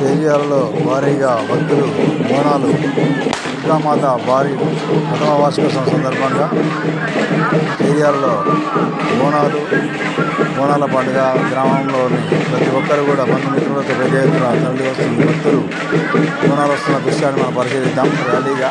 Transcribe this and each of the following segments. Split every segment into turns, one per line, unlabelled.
ఏరియాలలో భారీగా భక్తులు బోనాలు దుర్గామాత భారీ ప్రథమ వార్షికోత్సవం సందర్భంగా ఏరియాలలో బోనాల పండుగ గ్రామంలోని ప్రతి ఒక్కరు కూడా బంధుమిత్రులతో పెద్ద ఎత్తున తరలి వస్తున్న భక్తులు బోనాలు వస్తున్న దృశ్యాన్ని మనం పరిశీలిద్దాం ర్యాలీగా.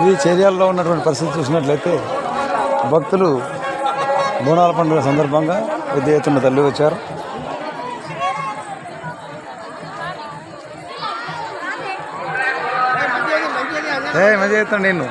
ఈ చర్యల్లో ఉన్నటువంటి పరిస్థితి చూసినట్లయితే భక్తులు బోనాల పండుగ సందర్భంగా పెద్ద ఎత్తున తల్లి వచ్చారు. మంచిగా ఎత్తండి నిన్ను